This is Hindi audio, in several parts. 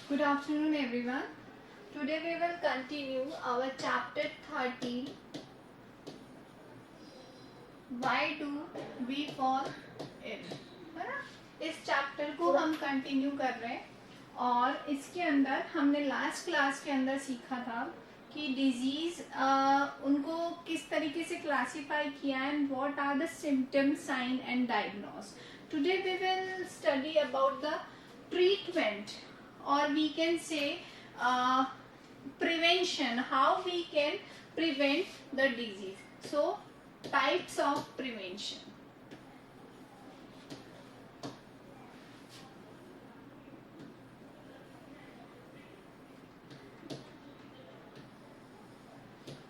Good afternoon, everyone. Today we will continue our chapter 13. Why do we fall ill? है ना? इस चैप्टर को हम कंटिन्यू कर रहे हैं और इसके अंदर हमने लास्ट क्लास के अंदर सीखा था कि डिजीज उनको किस तरीके से क्लासिफाई किया and what are the symptoms, sign and diagnosis. Today we will study about the treatment, or we can say prevention, how we can prevent the disease. So types of prevention.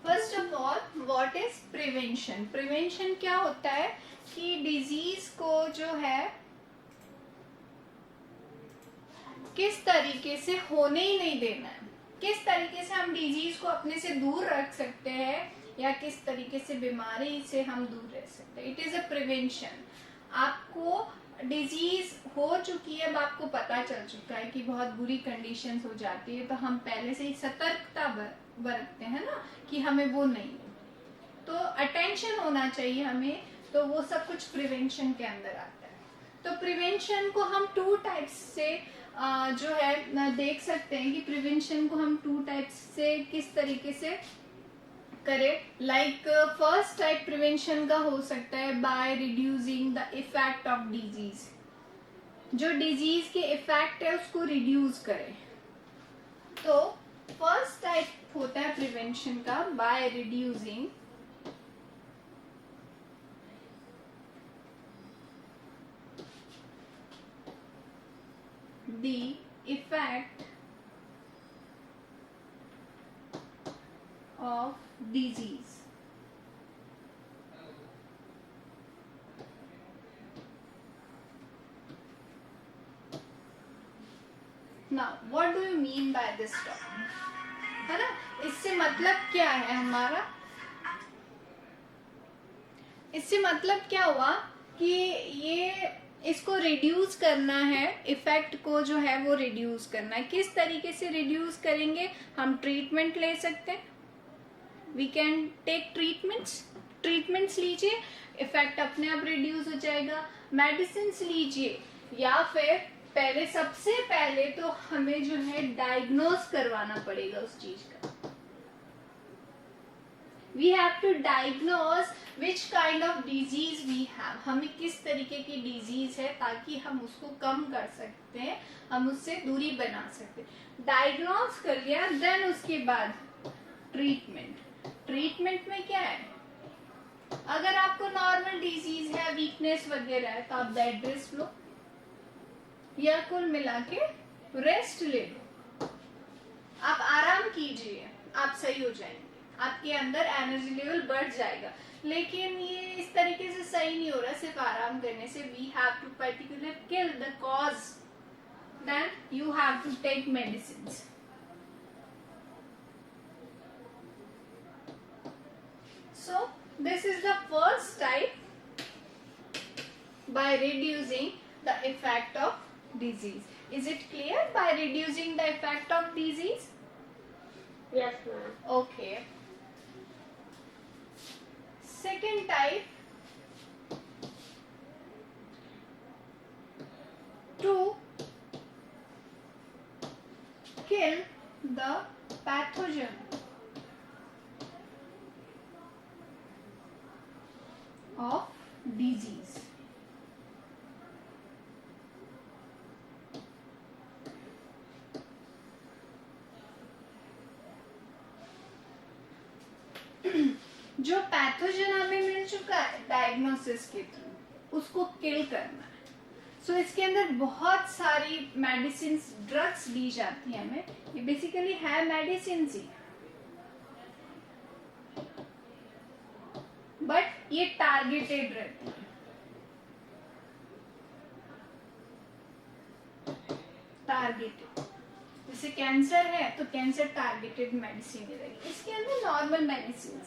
First of all, what is prevention? Prevention क्या होता है कि डिजीज को जो है किस तरीके से होने ही नहीं देना है, किस तरीके से हम डिजीज को अपने से दूर रख सकते हैं या किस तरीके से बीमारी से हम दूर रह सकते हैं. It is a prevention. आपको डिजीज हो चुकी है, अब आपको पता चल चुका है कि बहुत बुरी कंडीशंस हो जाती है, तो हम पहले से ही सतर्कता बरतते हैं ना कि हमें वो नहीं हो, तो अटेंशन होना चाहिए हमें. तो वो सब कुछ प्रिवेंशन के अंदर आता है. तो प्रिवेंशन को हम टू टाइप्स से जो है देख सकते हैं कि प्रिवेंशन को हम टू टाइप्स से किस तरीके से करें. लाइक फर्स्ट टाइप प्रिवेंशन का हो सकता है by reducing the effect of disease. जो डिजीज के इफेक्ट है उसको रिड्यूस करें. तो फर्स्ट टाइप होता है प्रिवेंशन का by reducing the effect of disease. Now, what do you mean by this term? है ना, इससे मतलब क्या है हमारा? इससे मतलब क्या हुआ कि ये इसको रिड्यूस करना है, इफेक्ट को जो है वो रिड्यूस करना है. किस तरीके से रिड्यूस करेंगे? हम ट्रीटमेंट ले सकते हैं. वी कैन टेक ट्रीटमेंट्स लीजिए, इफेक्ट अपने आप रिड्यूस हो जाएगा. मेडिसिन लीजिए, या फिर पहले सबसे पहले तो हमें जो है डायग्नोस करवाना पड़ेगा उस चीज का. We have to diagnose which kind of disease we have. हमें किस तरीके की डिजीज है ताकि हम उसको कम कर सकते हैं, हम उससे दूरी बना सकते हैं. डायग्नोस कर लिया, देन उसके बाद ट्रीटमेंट में क्या है? अगर आपको नॉर्मल डिजीज है, वीकनेस वगैरह है, तो आप बेड रेस्ट लो या कुल मिला के रेस्ट ले लो. आप आराम कीजिए, आप सही हो जाएंगे, आपके अंदर एनर्जी लेवल बढ़ जाएगा. लेकिन ये इस तरीके से सही नहीं हो रहा सिर्फ आराम करने से. We have to particular kill the cause, then you have to take medicines. So this is the first type by reducing the effect of disease. Is it clear? By reducing the effect of disease? Yes, ma'am. Okay. Second type, to kill the pathogen of disease. जो पैथोजन हमें मिल चुका है डायग्नोसिस के थ्रू, उसको किल करना है. सो इसके अंदर बहुत सारी मेडिसिन, ड्रग्स दी जाती है हमें. ये बेसिकली है मेडिसिन ही, बट ये टारगेटेड रहती है. टारगेटेड, जैसे कैंसर है तो कैंसर टारगेटेड मेडिसिन रहेगी. इसके अंदर नॉर्मल मेडिसिन,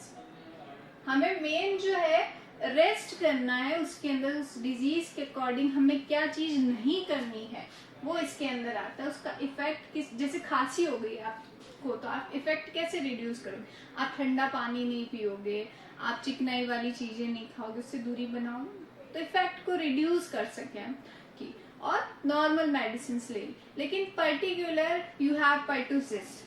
हमें मेन जो है रेस्ट करना है, उसके अंदर उस डिजीज के अकॉर्डिंग हमें क्या चीज नहीं करनी है वो इसके अंदर आता है। उसका इफेक्ट किस, जैसे खांसी हो गई आपको तो आप इफेक्ट कैसे रिड्यूस करोगे? आप ठंडा पानी नहीं पियोगे, आप चिकनाई वाली चीजें नहीं खाओगे, उससे दूरी बनाओगे, तो इफेक्ट को रिड्यूस कर सके हम कि, और नॉर्मल मेडिसिन ले। लेकिन पर्टिकुलर यू हैव पर्टुसिस,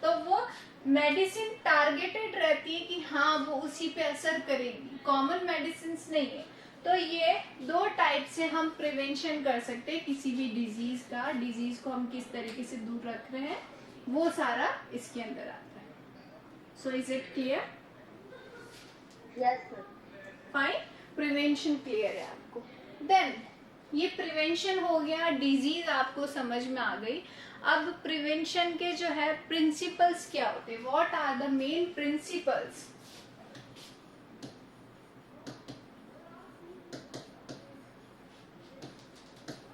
तो वो मेडिसिन टारगेटेड रहती है कि हाँ वो उसी पे असर करेगी, कॉमन मेडिसिन नहीं है। तो ये 2 टाइप से हम प्रिवेंशन कर सकते हैं किसी भी डिजीज का। डिजीज को हम किस तरीके से दूर रख रहे हैं वो सारा इसके अंदर आता है। So is it clear? Yes, ma'am. Fine, prevention clear है आपको। देन ये प्रिवेंशन हो गया, डिजीज आपको समझ में आ गई। अब प्रिवेंशन के जो है प्रिंसिपल्स क्या होते हैं, what are the main principles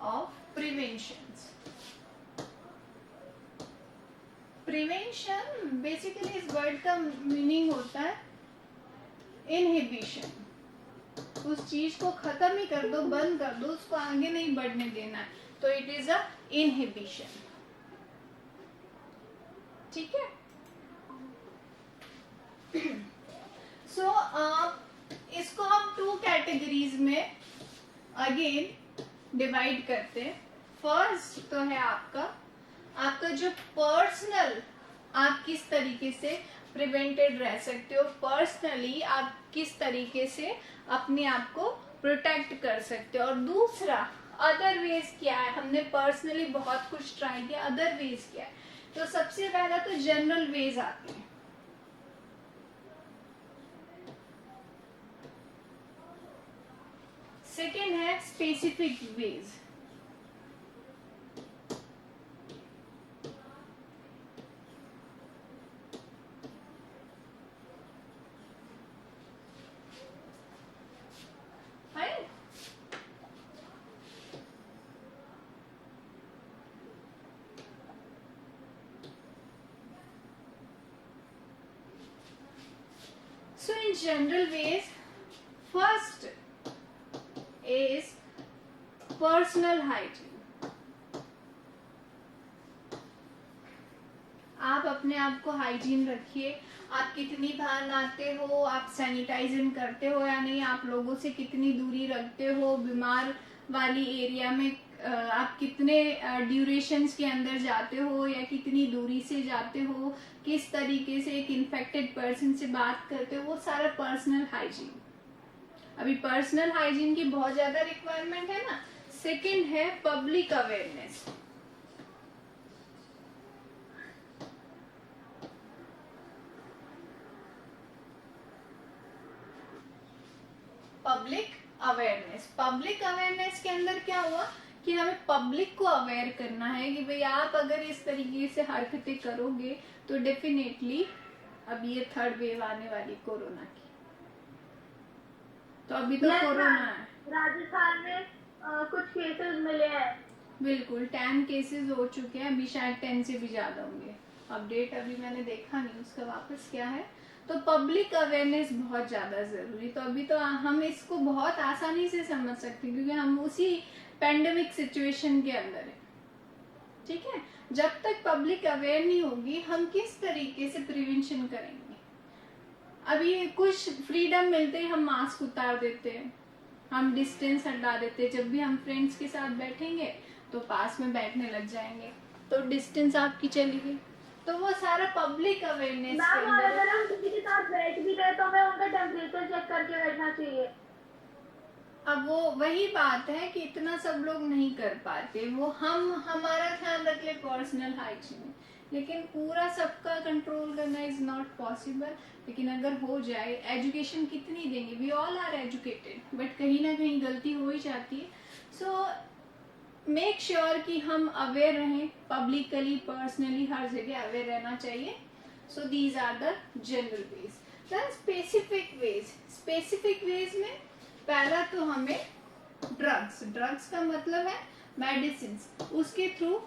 of prevention? Prevention basically इस वर्ड का मीनिंग होता है इनहिबिशन। उस चीज को खत्म ही कर दो, बंद कर दो, उसको आगे नहीं बढ़ने देना है, तो इट इज अ इनहिबिशन। ठीक है। सो इसको हम 2 कैटेगरीज में अगेन डिवाइड करते हैं। फर्स्ट तो है आपका जो पर्सनल, आप किस तरीके से प्रिवेंटेड रह सकते हो, पर्सनली आप किस तरीके से अपने आप को प्रोटेक्ट कर सकते हो। और दूसरा अदर वेज क्या है, हमने पर्सनली बहुत कुछ ट्राई किया, अदर वेज क्या है। तो सबसे पहला तो जनरल वेज आते हैं, सेकेंड है specific ways. So in general ways, first is personal hygiene. आप अपने आप को हाइजीन रखिए। आप कितनी बार नहाते हो, आप सैनिटाइजिंग करते हो या नहीं, आप लोगों से कितनी दूरी रखते हो, बीमार वाली एरिया में आप कितने ड्यूरेशंस के अंदर जाते हो या कितनी दूरी से जाते हो, किस तरीके से एक इन्फेक्टेड पर्सन से बात करते हो, वो सारा पर्सनल हाइजीन। अभी पर्सनल हाइजीन की बहुत ज्यादा रिक्वायरमेंट है ना। सेकंड है पब्लिक अवेयरनेस। पब्लिक अवेयरनेस के अंदर क्या हुआ कि हमें पब्लिक को अवेयर करना है कि भाई आप अगर इस तरीके से हरकतें करोगे तो डेफिनेटली अब ये 3rd वेव आने वाली कोरोना की। तो अभी तो कोरोना है, राजस्थान में कुछ केसेस मिले हैं। बिल्कुल 10 केसेस हो चुके हैं, अभी शायद 10 से भी ज्यादा होंगे। अपडेट अभी मैंने देखा नहीं उसका वापस क्या है। तो पब्लिक अवेयरनेस बहुत ज्यादा जरूरी। तो अभी तो हम इसको बहुत आसानी से समझ सकते हैं क्योंकि हम उसी पेंडेमिक सिचुएशन के अंदर है। ठीक है, जब तक पब्लिक अवेयर नहीं होगी हम किस तरीके से प्रिवेंशन करेंगे। अभी कुछ फ्रीडम मिलते ही हम मास्क उतार देते हैं, हम डिस्टेंस हटा देते हैं। जब भी हम फ्रेंड्स के साथ बैठेंगे तो पास में बैठने लग जाएंगे, तो डिस्टेंस आपकी चली गई। तो वो सारा पब्लिक अवेयरनेस के मैम, और अंदर। अगर हम किसी के साथ बैठ भी रहे तो हमें उनका टेम्परेचर चेक करके बैठना चाहिए। अब वो वही बात है कि इतना सब लोग नहीं कर पाते, वो हम हमारा ध्यान रख ले पर्सनल हाइजीन, लेकिन पूरा सबका कंट्रोल करना इज नॉट पॉसिबल। लेकिन अगर हो जाए, एजुकेशन कितनी देंगे, we all are educated, but कहीं ना कहीं गलती हो ही जाती है। सो मेक श्योर कि हम अवेयर रहें, पब्लिकली पर्सनली हर जगह अवेयर रहना चाहिए। So these are the general ways. Then specific ways में पहला तो हमें ड्रग्स का मतलब है मेडिसिन, उसके थ्रू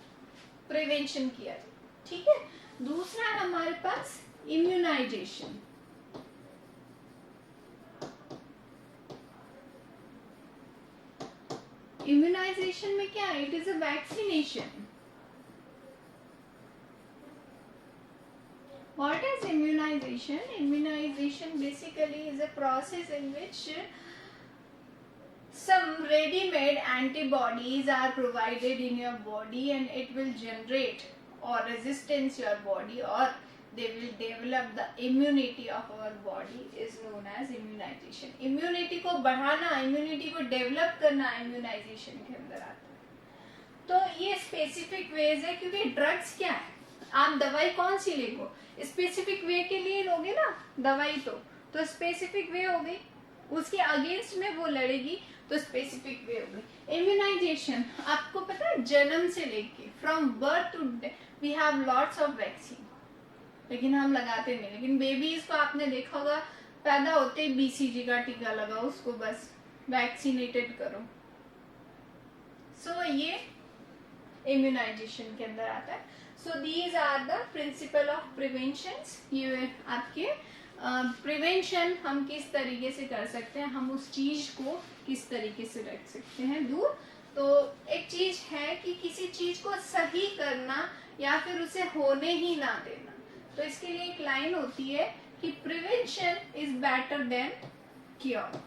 प्रिवेंशन किया जाए। ठीक है। दूसरा है हमारे पास इम्यूनाइजेशन। इम्यूनाइजेशन में क्या है? It is a vaccination. What is immunization? Immunization basically is a process in which some ready-made antibodies are provided in your body and it will generate or resistance your body, or they will develop the immunity of our body is known as immunization. Immunity को बढ़ाना, immunity को develop करना immunization के अंदर आता है. तो ये specific ways है, क्योंकि drugs क्या है? आप दवाई कौन सी लेगो? स्पेसिफिक वे के लिए लोगे ना दवाई, तो स्पेसिफिक वे हो गई, उसके अगेंस्ट में वो लड़ेगी, तो स्पेसिफिक वे हो गई. इम्यूनाइजेशन आपको पता है, जन्म से लेके from birth to we have lots of vaccine, लेकिन हम लगाते नहीं. लेकिन बेबीज को आपने देखा होगा, पैदा होते ही बीसीजी का टीका लगाओ, उसको बस वैक्सीनेटेड करो. सो ये इम्यूनाइजेशन के अंदर आता है. So these are the principle of preventions. ये आपके प्रिवेंशन हम किस तरीके से कर सकते हैं, हम उस चीज को किस तरीके से रख सकते हैं दूर. तो एक चीज है कि किसी चीज को सही करना या फिर उसे होने ही ना देना. तो इसके लिए एक लाइन होती है कि prevention is better than cure.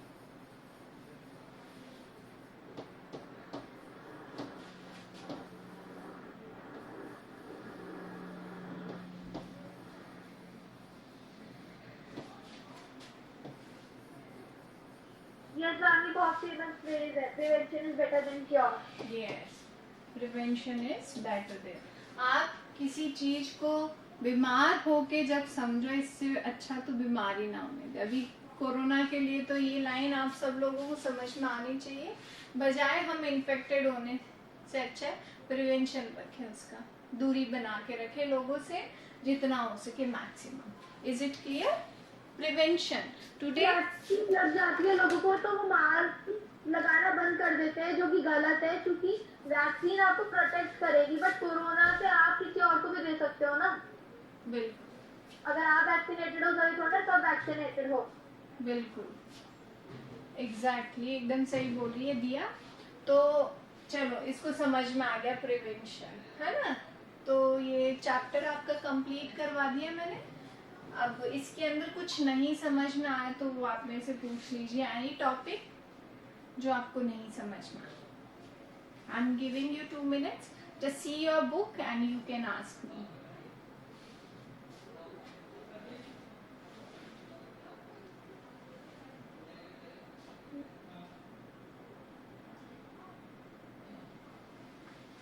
Yes, ma'am, बहुत famous phrase है. Prevention is better than cure. Yes, prevention is better than. आप किसी चीज को बीमार होके जब समझो, इससे अच्छा तो बीमारी ना होने दे. अभी कोरोना के लिए तो ये लाइन आप सब लोगों को समझ में आनी चाहिए. बजाय हम इन्फेक्टेड होने से अच्छा प्रिवेंशन रखें, उसका दूरी बना के रखें लोगों से जितना हो सके maximum. Is it clear? Prevention today vaccine लग जाती है लोगों को तो वो मास्क लगाना बंद कर देते हैं, जो कि गलत है, क्योंकि वैक्सीन आपको प्रोटेक्ट करेगी, बट कोरोना से आप किसी और को भी दे सकते हो ना. बिल्कुल, अगर आप वैक्सीनेटेड हो तभी थोड़ा सब वैक्सीनेटेड हो. बिल्कुल, एग्जैक्टली, एकदम सही बोल रही है दिया. तो चलो, इसको समझ में आ गया प्रिवेंशन, है ना. तो ये चैप्टर आपका कंप्लीट करवा दिया मैंने. अब इसके अंदर कुछ नहीं समझ में आया तो वो आप मेरे से पूछ लीजिए, एनी टॉपिक जो आपको नहीं समझ में आया. I am giving you 2 minutes, just see your book and you can ask me.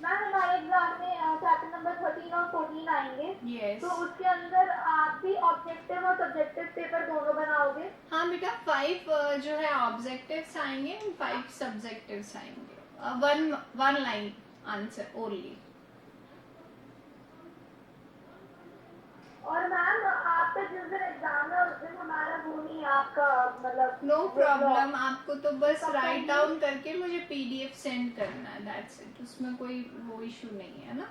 Ma'am हमारे एग्जाम में चैप्टर नंबर 13 और 14 आएंगे. Yes. तो उसके अंदर आप भी ऑब्जेक्टिव और सब्जेक्टिव पेपर दोनों बनाओगे. हाँ बेटा, 5 जो है ऑब्जेक्टिव्स आएंगे, 5 सब्जेक्टिव्स आएंगे. One line answer only. और मैम आपका जिस दिन एग्जाम है उस दिन हमारा वो नहीं आपका मतलब. नो प्रॉब्लम, आपको तो बस राइट डाउन करके मुझे पीडीएफ सेंड करना है, दैट्स इट. उसमें कोई वो इशू नहीं है ना.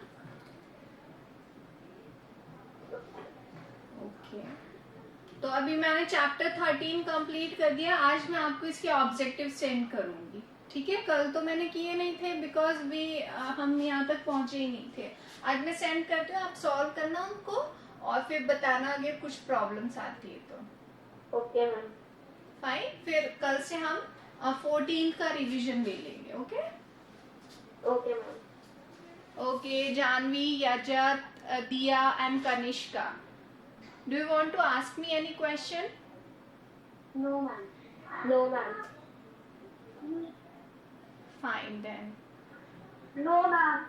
ओके, तो अभी मैंने चैप्टर 13 कंप्लीट कर दिया. आज मैं आपको इसके ऑब्जेक्टिव सेंड करूंगी, ठीक है. कल तो मैंने किए नहीं थे बिकॉज हम यहाँ तक पहुंचे ही नहीं थे. आज मैं सेंड करती हूँ, आप सॉल्व करना उनको और फिर बताना अगर कुछ प्रॉब्लम्स आती है तो. Okay ma'am. फाइन. फिर कल से हम 14 का रिवीजन ले लेंगे. Okay okay ma'am. Okay, Janhvi, Yajat, Diya and Kanishka, do you want to ask me any question? No ma'am. No ma'am. Fine then. No ma'am.